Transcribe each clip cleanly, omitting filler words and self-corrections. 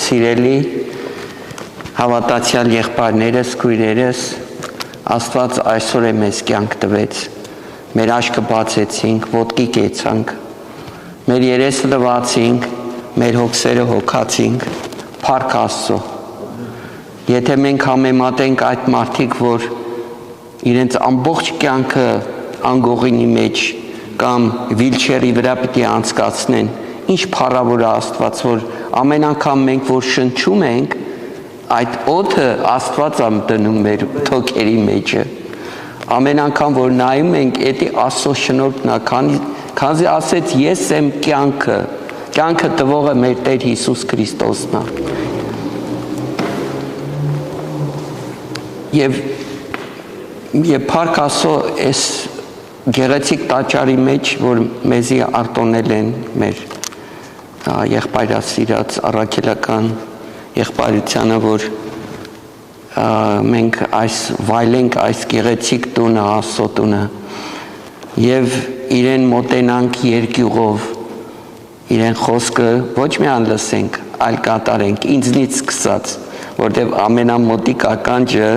Սիրելի հավատացյալ եղբայրներս, քույրերս, Աստված այսօր է մեզ կյանք տվեց, մեր աչքը բացեցինք, ոտքի կեցանք, մեր երեսը լվացինք, մեր հոգսերը հոգացինք, փառք Աստծո։ Եթե մենք համեմատենք այդ մարդիկ, որ իրենց ամբողջ կյանքը անգողինի մեջ կամ վիլչերի վրա պիտի անցկացնեն, ինչ փառավոր է Աստված, որ ամեն անգամ մենք որ շնչում ենք, այդ օդը Աստված է դնում մեր թոքերի մեջը։ Ամեն անգամ որ նայում ենք, էդի Աստծո շնորհքն է, քանզի ասեց ես եմ կյանքը, կյանքը տվողը մեր Տեր Հիսուս Քրիստոսն է։ Եվ փառք Աստծո այս գեղեցիկ տաճարի մեջ, որ մեզի արտոնել են մեր եղբայրասիրած առաքելական եղբայրությանը, որ մենք վայելենք այս գեղեցիկ տունը, Աստծո տունը, եւ իրեն մոտենանք երկյուղով, իրեն խոսքը ոչ միայն լսենք, այլ կատարենք, ինձնից սկսած, որտեղ ամենամոտիկ ականջը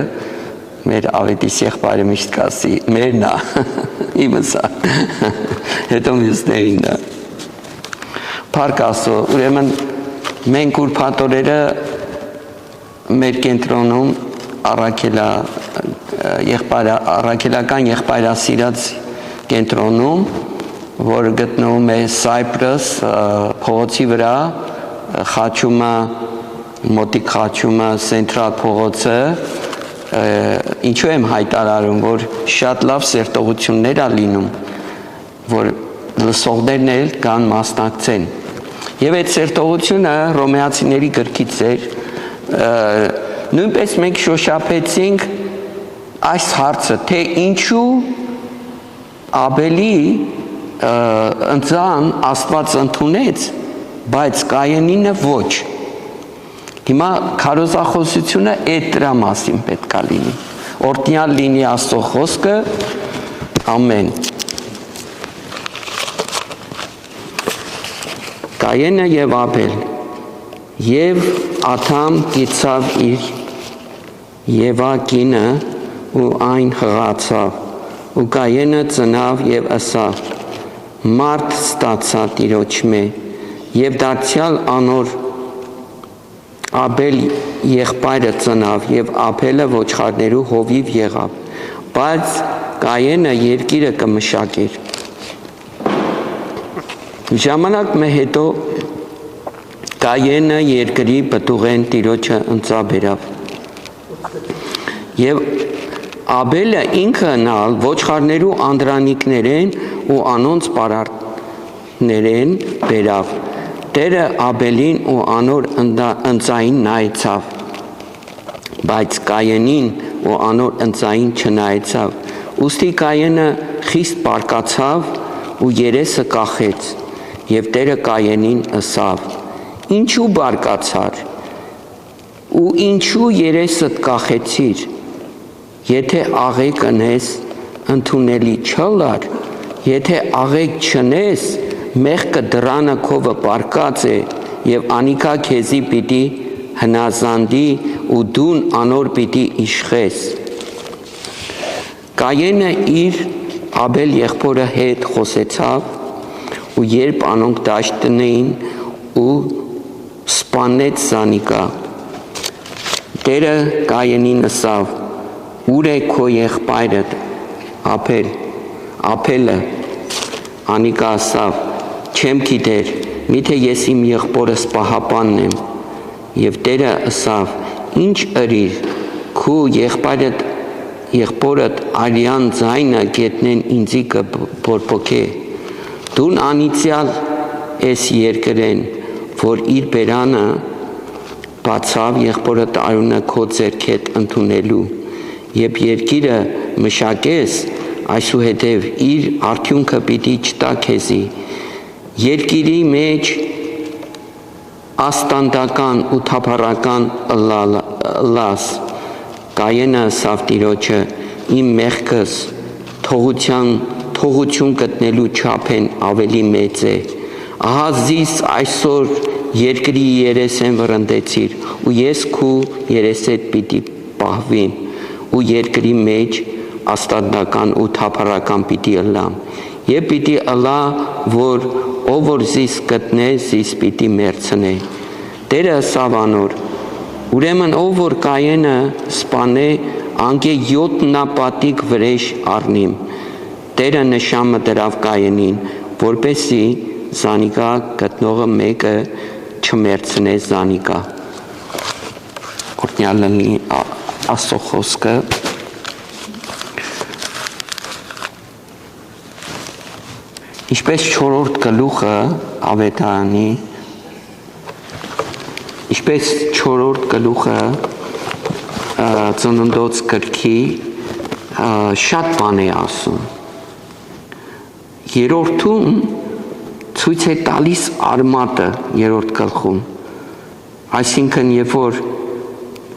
մեր ավետիս եղբայրը միշտ կասի, մերն է, իմս է, հետո մյուսներին է։ Փառք Աստծո, ուրեմն մենք ուրբաթօրերը մեր կենտրոնում առաքելական եղբայրասիրած կենտրոնում, որ գտնվում է Cyprus փողոցի վրա, խաչումը, մոտիկ խաչումը, Central փողոցը, ինչու եմ հայտարարում, որ շատ լավ սերտողություններ է լինում, որ լսողներն էլ կան մասնակցեն։ Եվ այդ սերտողությունը Հռոմեացիների գրքից էր, նույնպես մենք շոշափեցինք այս հարցը, թե ինչու Աբելի ընծան Աստված ընդունեց, բայց Կայենինը ոչ։ Հիմա քարոզախոսությունը այդ դրա մասին պետք է լինի։ Օրհնյալ լինի Աստծո խոսքը, ամեն։ Կայենը եւ Աբել, եւ Աթամ գիծավ իր Եվա կինը ու այն հղացավ, ու Կայենը ծնավ եւ ասավ. մարդ ստացա Տիրոջ մե, եւ դարձյալ անոր Աբել եղբայրը ծնավ եւ Աբելը ոչխարներու հովիվ եղավ, բայց Կայենը երկիրը կմշակեր։ Ժամանակ մը հետո Կայենը երկրի պտուղեն Տիրոջը ընծաբերավ։ Եվ Աբելը ինքը նալ ոչխարներու անդրանիկներեն ու անոնց պարարտներեն բերավ։ Տերը Աբելին ու անոր ընծային նայեցավ, բայց Կայենին ու անոր ընծային չնայեցավ, ուստի Կայենը խիստ պարկացավ ու երեսը կախեց, եւ Տերը Կայենին ասավ. ինչու բարկացար ու ինչու երեսդ կախեցիր, եթե աղեկ ընես ընդունելի չլար, եթե աղեկ չնես, մեղքը դրանը քովը պարկած է եւ անիկա քեզի պիտի հնազանդի ու դուն անոր պիտի իշխես։ Կայենը իր Աբել եղբորը հետ խոսեցավ ու երբ անոնք դաշտն էին ու սպանեց զանիկա, Տերը Կայենին ասավ. ուր է քո եղբայրդ Աբելը, անիկա ասավ. չեմ գիտեր, միթե ես իմ եղբորս պահապանն եմ, եւ Տերը ասավ. ինչ ըրիր, քու եղբորդ արյան ձայնը գետնեն ինձի կբորբոքե, դուն անիծյալ ես երկրեն, որ իր բերանը բացավ եղբորդ արունը քո ձեռքետ ընդունելու, եւ երկիրը մշակես, այսուհետև իր արդյունքը պիտի չտա քեզի, երկիրի մեջ աստանդական ու թափառական լաս, Կայենը ասավ Տիրոջը, իմ մեղքս թողություն գտնելու չափեն ավելի մեծ է, ահա զիս այսօր երկրի երեսեն վրընդեցիր, ու ես քու երեսեդ պիտի պահվիմ, ու երկրի մեջ աստանտական ու թափառական պիտի ըլլամ, եւ պիտի ըլլա, որ ով որ զիս գտնե, զիս պիտի մերցնե։ Տերը ըսավ անոր, ուրեմն ով որ Կայենը սպանե, անգե 7 նապատիկ վրեժ առնիմ։ Տերը նշանը դրավ Կայենին, որպեսզի զանիկա գտնողը մեկը չմերցնե զանիկա։ Օրհնյալ լինի Աստծո խոսքը։ Ինչպես 4-րդ գլուխը Ավետարանի, ինչպես 4-րդ գլուխը Ծննդոց գրքի շատ բան է ասում։ Երրորդում ցույց է տալիս արմատը 3-րդ գլխում։ Այսինքն, երբ որ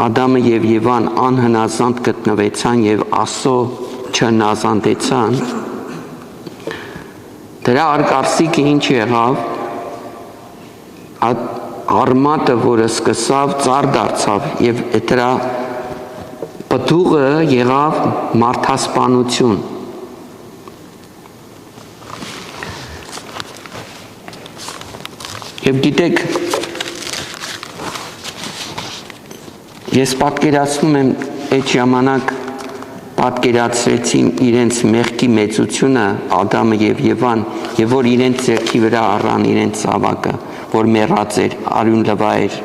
Ադամը եւ Եվան անհնազանդ գտնվեցան եւ Աստծո չհնազանդեցան, դրա արգարսիկը ինչ եղավ, արմատը, որը սկսավ, ծառ դարձավ եւ դրա պտուղը եղավ մարդասպանություն։ Եվ գիտեք, ես պատկերացնում եմ այդ ժամանակ պատկերացրեցին իրենց մեղքի մեծությունը Ադամը եւ Եվան, եւ որ իրենց ձեռքի վրա առան իրենց զավակը, որ մեռած էր, արյուն լվա էր։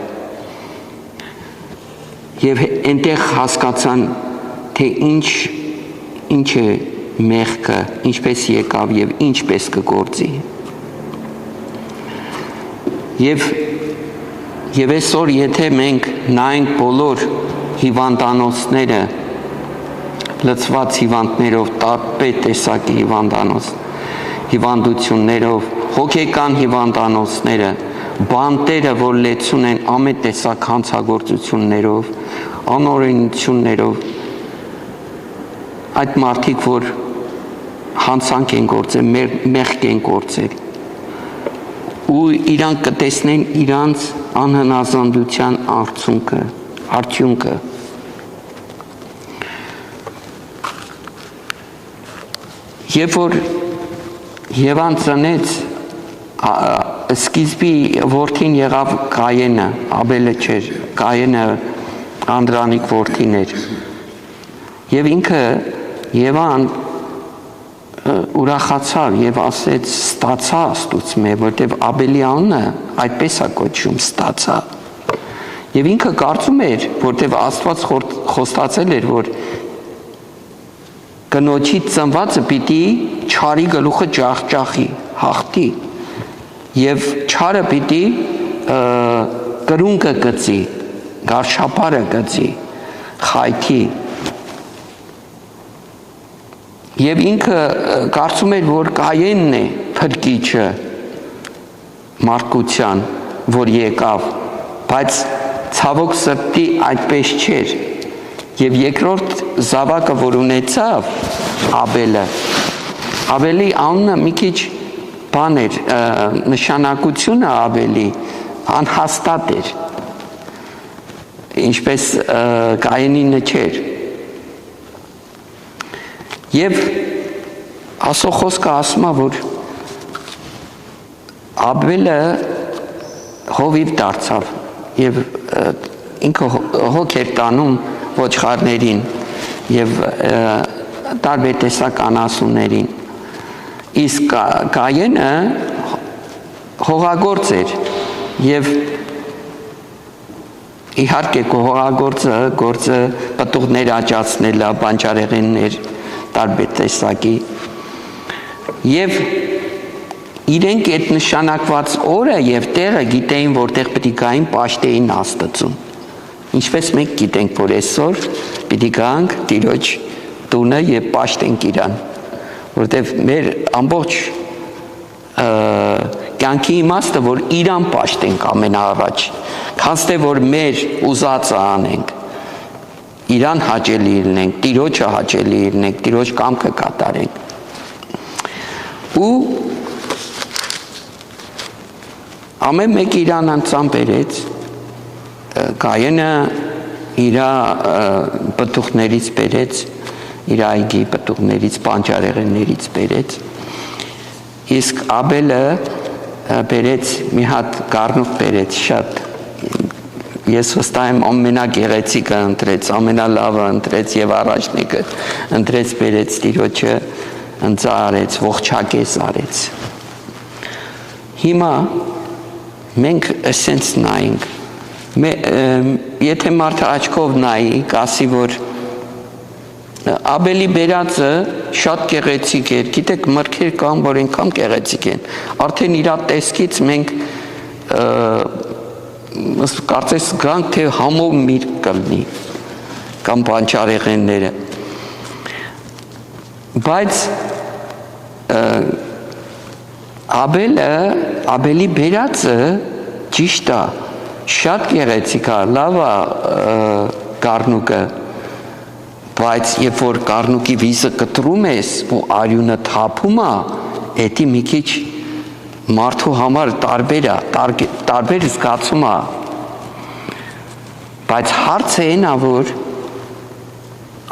Եվ այնտեղ հասկացան, թե ինչ է մեղքը, ինչպես եկավ եւ ինչպես կգործի։ Եվ այսօր եթե մենք նայենք բոլոր հիվանդանոցները, լցված հիվանդներով, տարբեր տեսակի հիվանդություններով, հոգեկան հիվանդանոցները, բանտերը, որ լեցուն են ամեն տեսակ հանցագործություններով, անօրենություններով, այդ մարդիկ, որ հանցանք են գործել, մեղք են գործել, ու իրանք կտեսնեն իրանց անհնազանդության արդյունքը։ Երբ որ Եվան ծնեց, սկիզբի որդին եղավ Կայենը, Աբելը չէր, Կայենը Անդրանիկ որդին էր։ Եվ ինքը Եվան ուրախացավ եւ ասեց ստացա Աստծո, որտեւ Աբելի անունը այդպես է կոչվում ստացա։ Եվ ինքը կարծում էր, որտեւ Աստված խոստացել էր, որ կնոջի ծնվածը պիտի չարի գլուխը ջախջախի, հաղթի, եւ չարը պիտի կրունկը գծի, գարշապարը գծի, խայթի։ Եվ ինքը կարծում էր, որ Կայենն է փրկիչը մարդկության, որ եկավ, բայց ցավոք սրտի այդպես չէր։ Եվ երկրորդ զավակը, որ ունեցավ Աբելը, Աբելի անունը մի քիչ բան էր, նշանակությունը Աբելի անհաստատ էր, ինչպես Կայենինը չէր։ Եվ Աստծո խոսքը ասում է, որ Աբելը հովիվ դարձավ եւ ինքը հոգ էր տանում ոչխարներին եւ տարբեր տեսակ անասուններին, իսկ Կայենը հողագործ էր եւ իհարկե գործը պտուղներ աճացնելը, բանջարեղեններ տարբեր տեսակի եւ իրենք այդ նշանակված օրը եւ տեղը գիտեին, որտեղ պիտի գային պաշտեին Աստծուն։ Ինչպես մենք գիտենք, որ այսօր պիտի գանք Տիրոջ տունը եւ պաշտենք իրան, որտեւ մեր ամբողջ կյանքի իմաստը, որ իրան պաշտենք ամենաառաջ, քանց թե որ մեր ուզածը անենք, իրան հաճելի լինենք, Տիրոջը հաճելի լինենք, Տիրոջ կամքը կատարենք։ Ու ամեն մեկ իրան անցան բերեց, Կայենը իր պտուղներից բերեց, իր այգի պտուղներից, պանջարեղեններից բերեց, իսկ Աբելը բերեց մի հատ գառնուկ բերեց շատ, ես վստահ եմ ամենագեղեցիկը ընտրեց, ամենալավը ընտրեց եւ առաջնիկը ընտրեց բերեց Տիրոջը ընծարեց, ողջակես արեց։ Հիմա մենք ասենց նայենք, եթե մարդը աչքով նայի, կասի, որ Աբելի բերածը շատ գեղեցիկ էր, գիտեք, մրգեր կան, որ այնքան գեղեցիկ են, արդեն իր տեսքից մենք կարծես գանք, թե համով միրգ կլինի, կամ պանջարեղենները, բայց Աբելի բերածը ճիշտ է, շատ գեղեցիկ է, լավ է գառնուկը, բայց երբ որ գառնուկի վիզը կտրում ես ու արյունը թափում է, էդի մի քիչ մարդու համար տարբեր զգացում է, բայց հարցը այն է, որ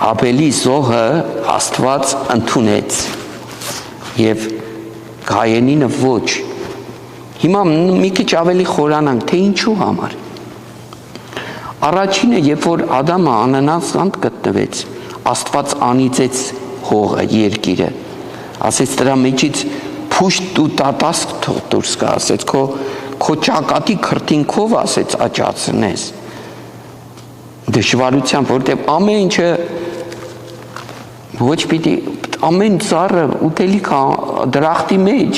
Աբելի զոհը Աստված ընդունեց և Կայենինը ոչ։ Հիմա մի քիչ ավելի խորանանք, թե ինչու համար։ Առաջինը, երբ որ Ադամը անանացանդ գտնվեց, Աստված անիծեց հողը, երկիրը, ասեց դրա մեջից փուշտ ու տատասկ թող դուրս գա, ասեց քո ճակատի քրտինքով, ասեց աճացնես, դժվարությամբ, որտեղ ամեն ինչը ոչ պիտի, ամեն ծառը ուտելիք դրախտի մեջ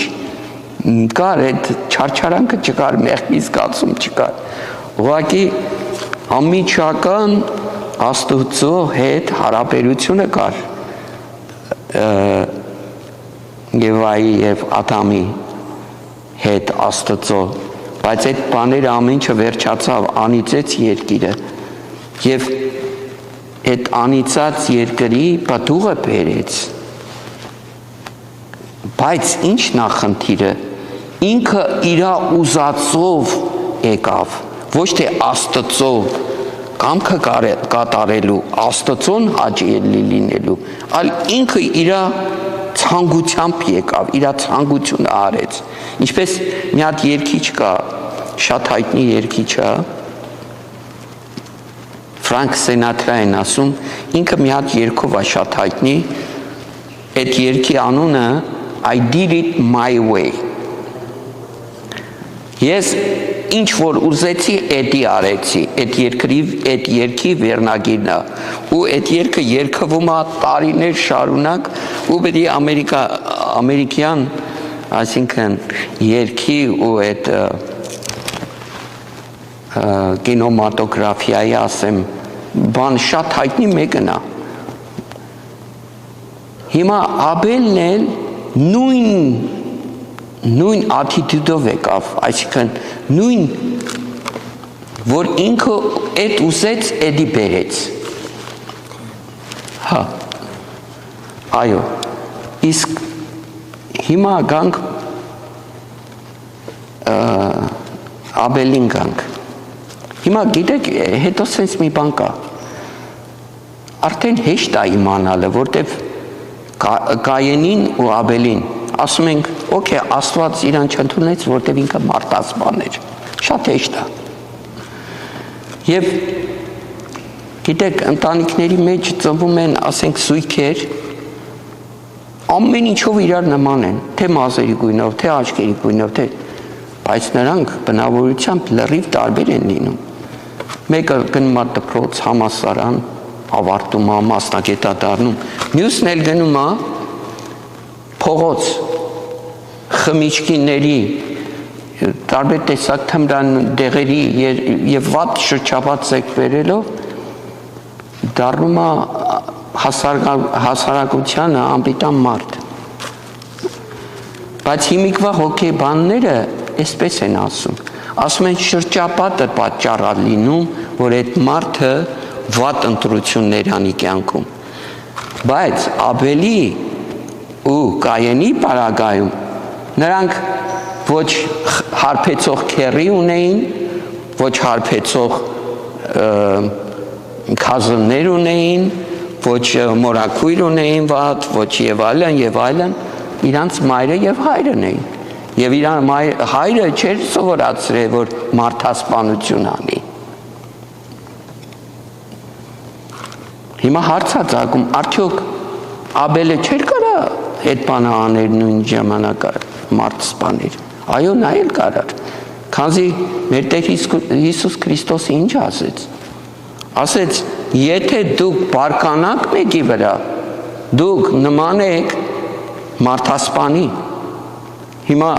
կար, այդ չարչարանքը չկար, մեղքի զգացում չկար, ուղղակի անմիջական Աստուծո հետ հարաբերությունը կար Եվայի և Ադամի հետ Աստծո, բայց այդ բաները ամեն ինչը վերջացավ, անիծեց երկիրը և այդ անիծած երկրի պտուղը բերեց, բայց ինչ նախնդիրը, ինքը իրա ուզածով եկավ, ոչ թե Աստծո կամքը կատարելու, Աստծոն հաճելի լինելու, այլ ինքը իրա ցանկությամբ եկավ, իրա ցանկությունը արեց, ինչպես մի հատ երգիչ կա, շատ հայտնի երգիչ է, Ֆրանկ Սենատրան ասում, ինքը մի հատ երգով է շատ հայտնի, այդ երգի անունը I did it my way, ես ինչ որ ուզեցի, էդի արեցի, այդ երկի վերնագիրն է, ու այդ երկը երկվում է տարիներ շարունակ, ու պետք է ամերիկյան, այսինքն երկի ու այդ կինոմատոգրաֆիայի ասեմ, բան շատ հայտնի մեկն է։ Հիմա Աբելն էլ նույն աթիտյուդով եկավ, այսինքն նույն, որ ինքը էդ ուզեց, էդի բերեց, հա, այո, իսկ հիմա գանք Աբելին գանք, հիմա գիտեք, հետո սենց մի բան կա, արդեն հեշտ է իմանալը, որտև Կայենին ու Աբելին, ասում ենք, օքեյ, Աստված իրան չընդունեց, որտև ինքը մարտազբան էր, շատ հեշտ է, և գիտեք, ընտանիքների մեջ ծնվում են, ասենք, զույգեր, ամեն ինչով իրար նման են, թե մազերի գույնով, թե աչքերի գույնով, բայց նրանք բնավորությամբ լրիվ տարբեր են լինում, մեկը գնում է դպրոց, համալսարան, ավարտում է, մասնագետ է դառնում, մյուսն էլ գնում է փողոց, խմիչքիների, տարբեր տեսակ թմրան դեղերի և վատ շրջապատ ձեռք բերելով դառնում է հասարակությանը անպիտան մարդ։ Բայց հիմիկվա հոգեբանները այսպես են ասում են շրջապատը պատճառ է լինում, որ այդ մարդը վատ ընտրություններ անի կյանքում, բայց Աբելի ու Կայենի պարագայում նրանք ոչ հարբեցող քերի ունեին, ոչ հարբեցող քազններ ունեին, ոչ մորաքույր ունեին վատ, ոչ եւ այլն, իրանց մայրը եւ հայրն էին։ Եվ իրան հայրը չէր սովորացրել, որ մարդասպանություն անի։ Հիմա հարց է ծագում, արդյոք Աբելը չէր կարա այդ բանը աներ նույն ժամանակը մարդ սպաներ։ Այո, նա էլ կարար։ Քանզի մեր Տեր Հիսուս Քրիստոսը ինչ ասեց։ Ասեց, եթե դուք բարկանաք մեկի վրա, դուք նման եք մարդասպանի։ Հիմա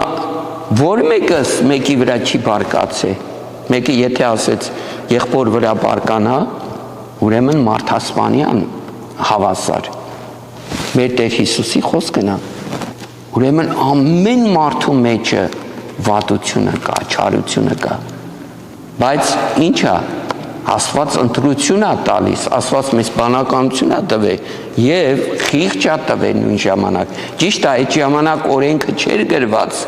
որ մեկս մեկի վրա չի բարկացե, մեկը եթե ասեց եղբոր վրա բարկանա, ուրեմն մարդասպանյան հավասար։ Մեր Տեր Հիսուսի խոսքն է։ Ուրեմն ամեն մարդու մեջը վատությունը կա, չարությունը կա։ Բայց ինչա, Աստված ընտրություն է տալիս, Աստված մեզ բանականություն է տվել եւ խիղճ է տվել նույն ժամանակ։ Ճիշտ է, այդ ժամանակ օրենքը չէր գրված,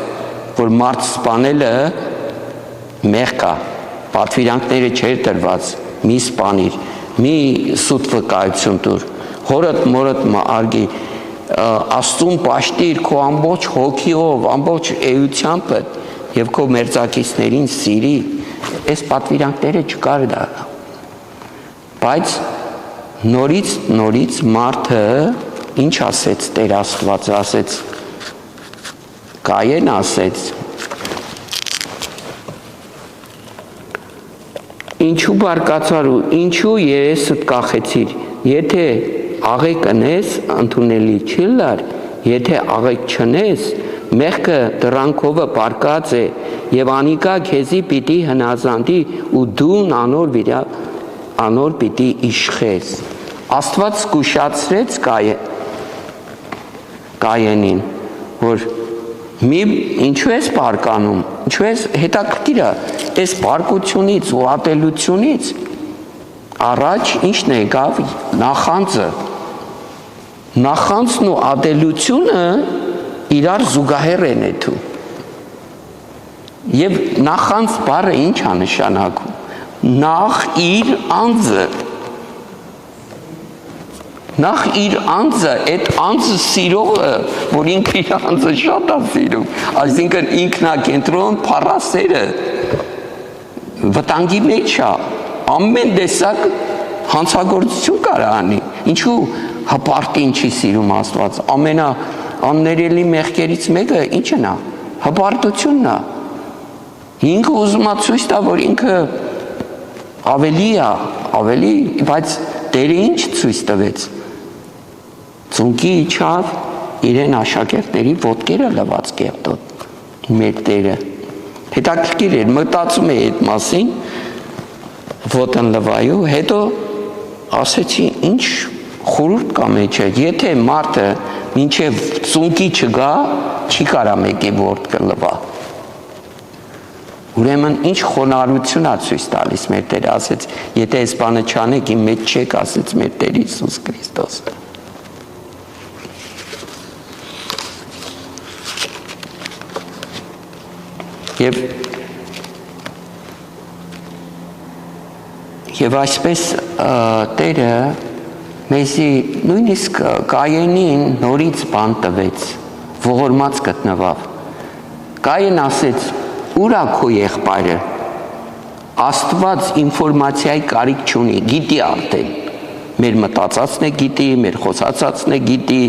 որ մարդ սպանելը մեղք է, պատվիրանքները չէր տրված, մի սպանիր, մի սուտ վկայություն տուր, հորդ մորդ արգի, Աստծուն պաշտիր քո ամբողջ հոգիով, ամբողջ էությամբ եւ քո մերձակիցներին սիրի, այս պատվիրանքները չկար դա։ Բայց նորից մարդը ինչ ասեց Տեր Աստվածը, ասեց Կայեն ասեց, ինչու բարկացար ու ինչու երեսդ կախեցիր, եթե աղեկ ընես ընդունելի չի լար, եթե աղեկ չնես մեղքը դրանքովը բարկած է եւ անիկա քեզի պիտի հնազանդի ու դու անոր պիտի իշխես։ Աստված զգուշացրեց Կայենին, որ մի ինչու ես բարկանում, ինչու ես հետաքրքիր է, այս բարկությունից ու ատելությունից առաջ ինչն է եկավ նախանձն ու ատելությունը իրար զուգահեռ են էթու։ Եվ նախանձ բառը ինչ է նշանակում։ Նախ իր անձը, այդ անձը սիրողը, որ ինքը իր անձը շատ է սիրում, այսինքն ինքնակենտրոն փառասերը վտանգի մեջ է, ամեն տեսակ հանցագործություն կարա անի։ Ինչու հպարտին չի սիրում Աստված, ամենաաններելի մեղքերից մեկը ինչն է, հպարտությունն է։ Ինքը ուզում է ցույց տա, որ ինքը ավելի, բայց Տերը ինչ ցույց տվեց։ Ծունկի իջավ իրեն աշակերտների ոտքերը լվաց կեղտոտ, մեր Տերը։ Հետաքրքիր էր, մտածում է այդ մասին, ոտն լվայու, հետո ասեցի, ինչ խորհուրդ կա մեջը, եթե մարդը մինչև ծունկի չգա, չի կարա մեկի ոտքը լվա։ Ուրեմն ինչ խոնարհություն է ցույց տալիս մեր Տերը, ասեց, եթե այս բանը չանեք, իմ մեջ չեք, ասեց մեր Տեր Հիսուս Քրիստոսը։ Եվ այսպես Տերը մեզի նույնիսկ Կայենին նորից բան տվեց, ողորմած գտնվավ։ Կայեն ասեց, ուր է քո եղբայրը, Աստված ինֆորմացիայի կարիք չունի, գիտի արդեն, մեր մտածածն է գիտի, մեր խոսածածն է գիտի,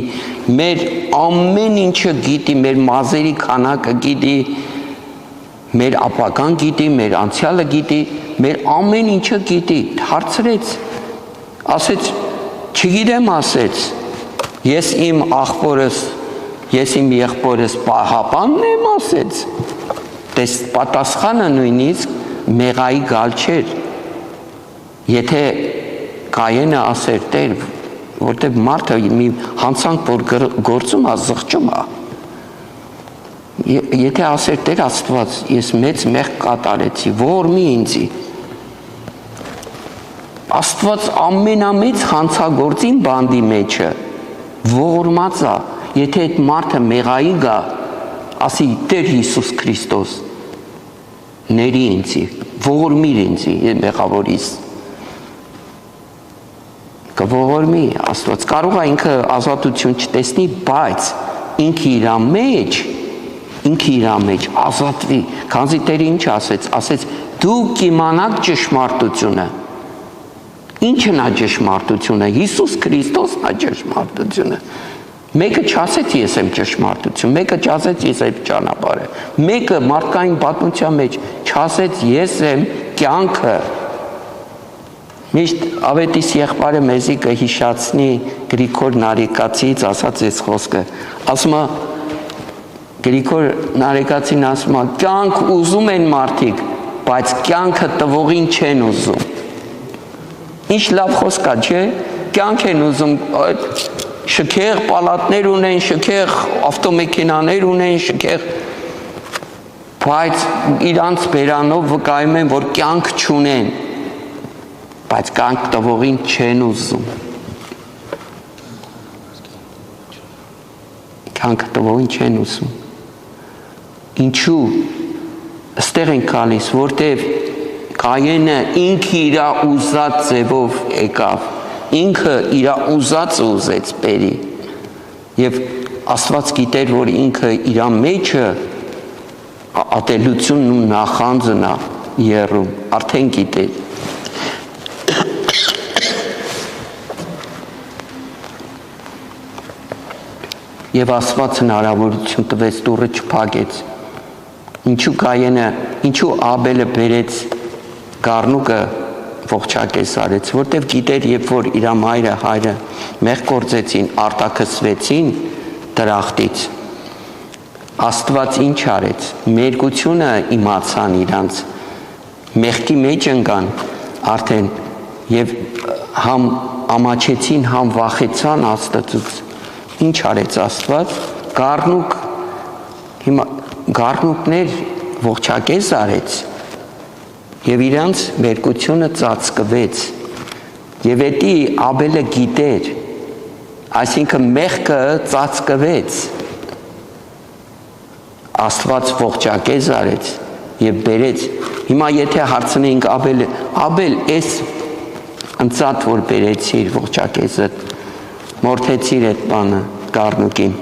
մեր ամեն ինչը գիտի, մեր մազերի քանակը գիտի, մեր ապագան գիտի, մեր անցյալը գիտի, մեր ամեն ինչը գիտի, հարցրեց, ասեց, չգիտեմ, ասեց, ես իմ եղբորս պահապանն եմ, ասեց, պատասխանը նույնիսկ մեղայի գալ չէր, եթե Կայենը ասեր Տեր, որտեղ մարդը մի հանցանք որ գործում է, զղջում է, եթե ասեր Տեր Աստված, ես մեծ մեղք կատարեցի, ողորմի ինձի, Աստված ամենամեծ հանցագործին բանդի մեջը ողորմած է, եթե այդ մարդը մեղայի գա, ասի Տեր Հիսուս Քրիստոս ների ինձի, ողորմիր ինձի մեղավորիս, կողորմի Աստված, կարող է ինքը ազատություն չտեսնի, բայց ինքը իր մեջ ազատվի, քանզի Տերը ինչ ասեց, դուք իմանաք ճշմարտությունը, ինչն է ճշմարտությունը, Հիսուս Քրիստոսն է ճշմարտությունը, մեկը չասեց ես եմ ճշմարտություն, մեկը չասեց ես եմ ճանապարհը, մեկը մարդկային պատմության մեջ չասեց ես եմ կյանքը, միշտ Ավետիս եղբայրը մեզի կհիշացնի Գրիգոր Նարեկացիից ասած այս խոսքը, ասում է Գրիգոր Նարեկացին ասում է կյանք ուզում են մարդիկ, բայց կյանքը տվողին չեն ուզում, ինչ լավ խոսք է, չէ, կյանք են ուզում, շքեղ պալատներ ունեն, շքեղ ավտոմեքենաներ ունեն, շքեղ, բայց իրանց բերանով վկայում են, որ կյանք չունեն, բայց կյանք տվողին չեն ուզում, կյանք տվողին չեն ուզում, ինչու, ստեղ են գալիս, որտև Կայենը ինքը իր ուզած ձևով եկավ, ինքը իր ուզածը ուզեց բերի եւ Աստված գիտեր, որ ինքը իր մեջը ատելությունն ու նախանձն է եռում, արդեն գիտեր եւ Աստված հնարավորություն տվեց դուռը չփակեց, ինչու Կայենը, ինչու Աբելը բերեց Գառնուկը ողջակես արեց, որտև գիտեր, երբ որ իր մայրը հայրը մեղ գործեցին, արտաքսվեցին դրախտից, Աստված ինչ արեց, մերկությունը իմացան իրանց, մեղքի մեջ ընկան արդեն եւ համ ամաչեցին, համ վախեցան Աստծուց, ինչ արեց Աստված, գառնուկներ ողջակես արեց, եւ իրանց մերկությունը ծածկվեց եւ էդի Աբելը գիտեր, այսինքն մեղքը ծածկվեց, Աստված ողջակեզ արեց եւ բերեց, հիմա եթե հարցնեինք Աբել, այս ընծատ որ բերեցիր ողջակեզը, մորթեցիր այդ բանը գառնուկին,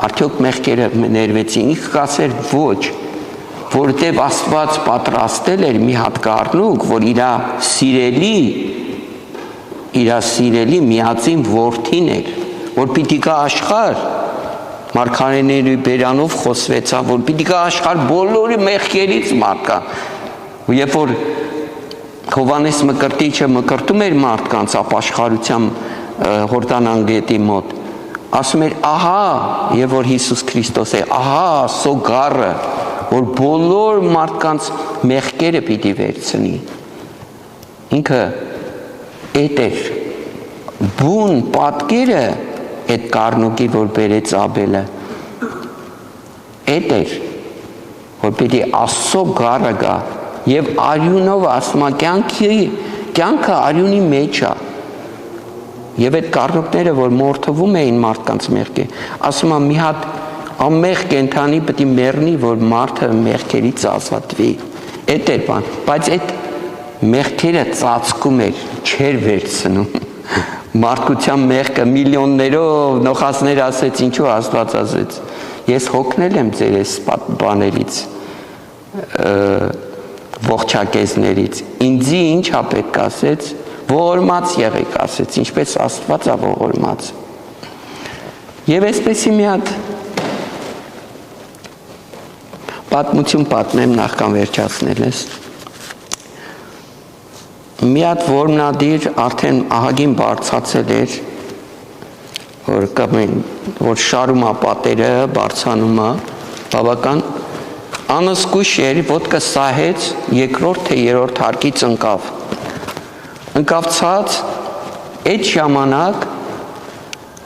արդյոք մեղքերը ներվեցին, ինքը կասեր ոչ, որտև Աստված պատրաստել էր մի հատ գառնուկ, որ իր սիրելի միածին որդին էր, որ պիտի գա աշխարհ, մարգարեների բերանով խոսվեցավ, որ պիտի գա աշխարհ բոլորի մեղքերից մարդկան, երբ որ Հովհաննես Մկրտիչը մկրտում էր մարդկանց ապաշխարության Հորդանան գետի մոտ, ասում էր ահա, եւ որ Հիսուս Քրիստոս է, ահա սո գառը, որ բոլոր մարդկանց մեղքերը պիտի վերցնի, ինքը էդ էր, բուն պատկերը այդ գառնուկի, որ բերեց Աբելը, էդ էր, որ պիտի Աստծո գառը գա, եւ արյունով ասում է կյանքը արյունի մեջ է, եւ այդ գառնուկները, որ մորթվում էին մարդկանց մեղքի, ասում է մի հատ ամեղ կենթանի պիտի մեռնի, որ մարդը մեղքերից ազատվի, էդ էր բան, բայց այդ մեղքերը ծածկում էր, չեր վերցնում, մարդկության մեղքը միլիոններով նոխացներ ասեց, ինչու Աստված ասեց, ես հոգնել եմ ձեր այս բաներից, ողջակեզներից, ինձի ինչ է պետք ասեց, ողորմած եղեք ասեց, ինչպես Աստված է ողորմած, եւ այսպեսի մի հատ պատմություն պատմեմ նախքան վերջացնել ես, մի հատ որմնադիր արդեն ահագին բարձացել էր, որ շարում է պատերը, բարձանում է, բավական անզգույշ էր, ոտքը սահեց, երկրորդ թե երրորդ հարկից ընկավ ցած, այդ ժամանակ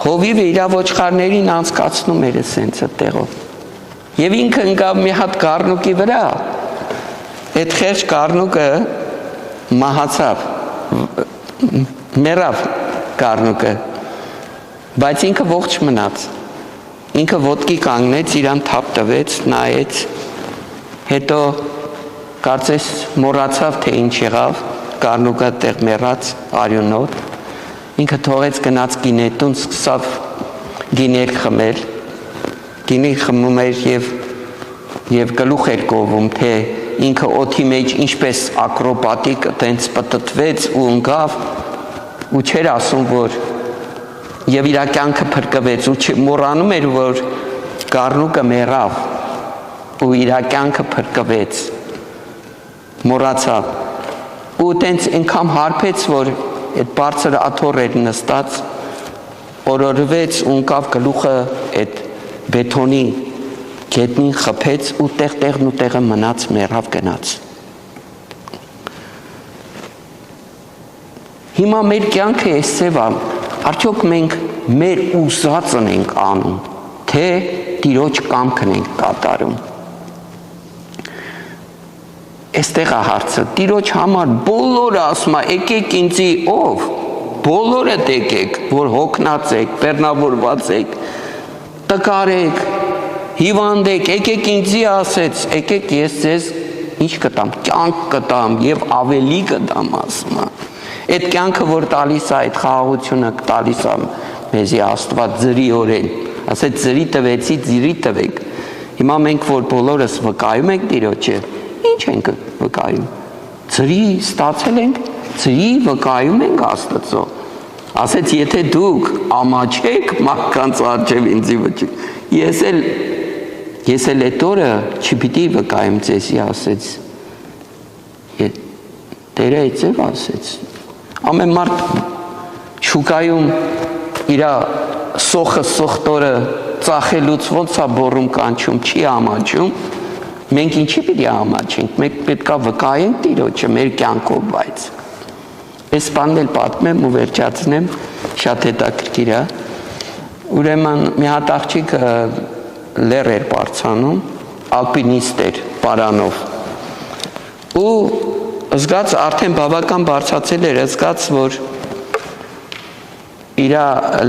հովիվը իր ոչխարներին անցկացնում էր սենց տեղով, եւ ինքը ընկավ մի հատ գառնուկի վրա, այդ խեղճ գառնուկը մահացավ, մեռավ գառնուկը, բայց ինքը ողջ մնաց, ինքը ոտքի կանգնեց, իրան թափ տվեց, նայեց, հետո կարծես մոռացավ, թե ինչ եղավ, Գառնուկը տեղ մեռած արյունով, ինքը թողեց գնաց գինետուն, սկսավ գիներ խմել, գինի խմում էր և գլուխ էր կովում, թե ինքը օդի մեջ ինչպես ակրոբատիկ տենց պտտվեց ու ընկավ ու չէր ասում, որ և իր կյանքը փրկվեց ու մոռանում էր, որ Գառնուկը մեռավ ու իր կյանքը փրկվեց, մոռացավ ու տենց ինքան հարբեց, որ այդ բարձր աթոռ էր նստած, օրորվեց ու ընկավ գլուխը այդ բետոնի գետնին խփեց ու տեղն ու տեղը մնաց, մեռավ գնաց։ Հիմա մեր կյանքը էս ծև է, արդյոք մենք մեր ուզածն ենք անում, թե Տիրոջ կամքն ենք կատարում։ Էստեղ է հարցը, Տիրոջ համար բոլորը ասում է, եկեք ինձի ով, բոլորը եկեք, որ հոգնած եք, բեռնավորված եք, տկար եք, հիվանդ եք, եկեք ինձի ասեց, եկեք ես ձեզ ինչ կտամ, կյանք կտամ և ավելի կտամ ասում է։ Այդ կյանքը, որ տալիս է, այդ խաղաղությունը տալիս է մեզի Աստված ձրիորեն, ասեց ձրի տվեցի, ձիրի տվեք։ Հիմա մենք, որ բոլորս վկայում ենք Տիրոջը, ինչ ենք վկայում, ձրի ստացել ենք, ձրի վկայում ենք Աստծո, ասեց եթե դուք ամաչեք մարդկանց առջև ինձի վճիք, ես էլ այդ օրը չպիտի վկայում ձեզի, ասեց, Տերը այծև ասեց, ամեն մարդ շուկայում իրա սոխը սոխտորը ծախելուց ոնց է բոռում կանչում, չի ամաչում, մենք ինչի պիտի ամաչենք, մենք պետք է վկայենք Տիրոջը մեր կյանքով, բայց այս բանն էլ պատմեմ ու վերջացնեմ, շատ հետաքրքիր է, ուրեմն մի հատ աղջիկ լեռ էր բարձրանում, ալպինիստ էր պարանով ու զգաց արդեն բավական բարձրացել էր, զգաց, որ իր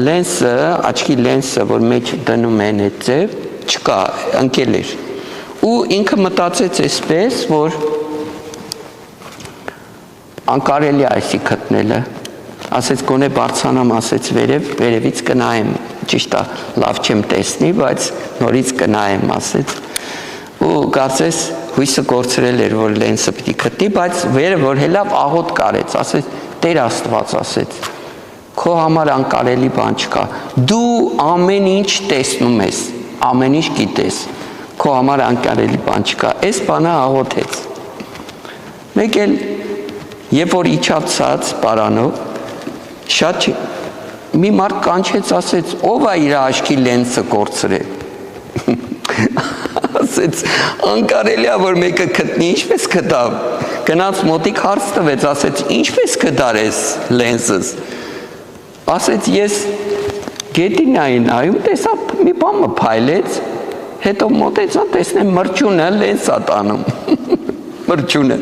լենսը, աչքի լենսը, որ մեջ դնում են այդ ձև, չկա, ընկել էր ու ինքը մտածեց այսպես, որ անկարելի այսի գտնելը, ասեց գոնե բարձրանամ, ասեց վերևից կնայեմ, ճիշտ է, լավ չեմ տեսնի, բայց նորից կնայեմ, ասեց ու կարծես հույսը կորցրել էր, որ լենսը պիտի գտնի, բայց վերը որ հելավ աղոտ կարեց, ասեց Տեր Աստված, ասեց քո համար անկարելի բան չկա, դու ամեն ինչ տեսնում ես, ամեն ինչ գիտես, քո համար անկարելի բան չկա, այս բանը աղոթեց, մեկ էլ Երբ որ իջացած պարանով, շատ մի մարդ կանչեց, ասեց, ով է իր աչքի լենսը կորցրել։ Ասեց, անկարելի է, որ մեկը գտնի, ինչպես գտավ։ Գնաց մոտիկ հարց տվեց, ասեց, ինչպես գտար ես լենսս։ Ասեց, ես գետին նայում, տեսա մի բան փայլեց, հետո մոտեցա, տեսնեմ մրջունը լենս է տանում։ Մրջունը։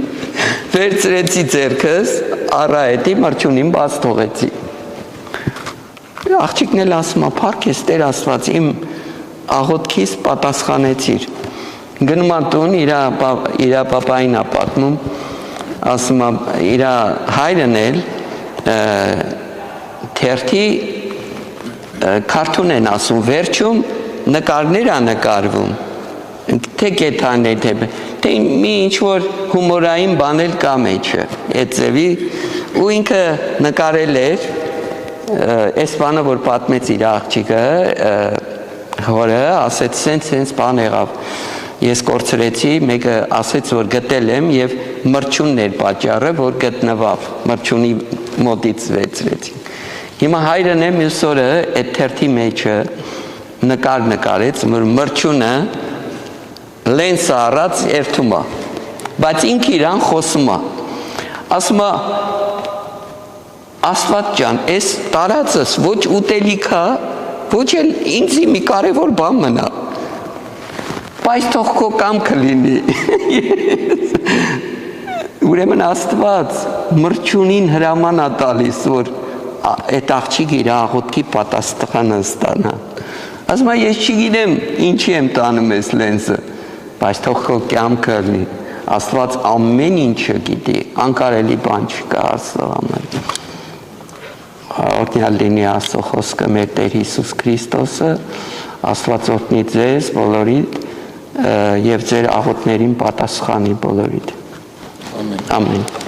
Վերցրեցի ձեռքս, առայետի մրջունին բաց թողեցի։ Աղջիկն էլ ասում է, փառք ես Տեր Աստված, իմ աղոթքիս պատասխանեցիր։ Գնում է տուն, իր պապային է պատմում, ասում է, իր հայրն էլ թերթի քարթուն են ասում, վերջում նկարներ է նկարվում, թե կեթաներ, թե մի ինչ-որ հումորային բան էլ կա մեջը, այդ ձևի, ու ինքը նկարել էր, այս բանը, որ պատմեց իր աղջիկը, հորը, ասեց, սենց բան եղավ, ես կորցրեցի, մեկը ասեց, որ գտել եմ և մրջունն էր պատճառը, որ գտնվավ, մրջունի մոտից վերցրեցի։ Հիմա հայրն է մյուս օրը այդ թերթի մեջը նկարեց, որ մրջունը լենսը առած երթում է, բայց ինքը իրան խոսում է, ասում է, Աստված ջան, այս տարածս ոչ ուտելիք է, ոչ էլ ինձի մի կարևոր բան մնա, բայց թող քո կամքը լինի։ Ուրեմն Աստված մրջունին հրաման է տալիս, որ այդ աղջիկը իր աղոթքի պատասխանը ստանա։ Ասում եմ, ես չգիտեմ ինչի եմ տանում այս լենզը, բայց թող քո կյանքը լի։ Աստված ամեն ինչը գիտի, անկարելի բան չկա Աստծո համար։ Օրհնյալ լինի Աստծո խոսքը մեր Տեր Հիսուս Քրիստոսը, Աստված օրհնի ձեզ բոլորիդ եւ ձեր աղոթներին պատասխանի բոլորիդ։ Ամեն։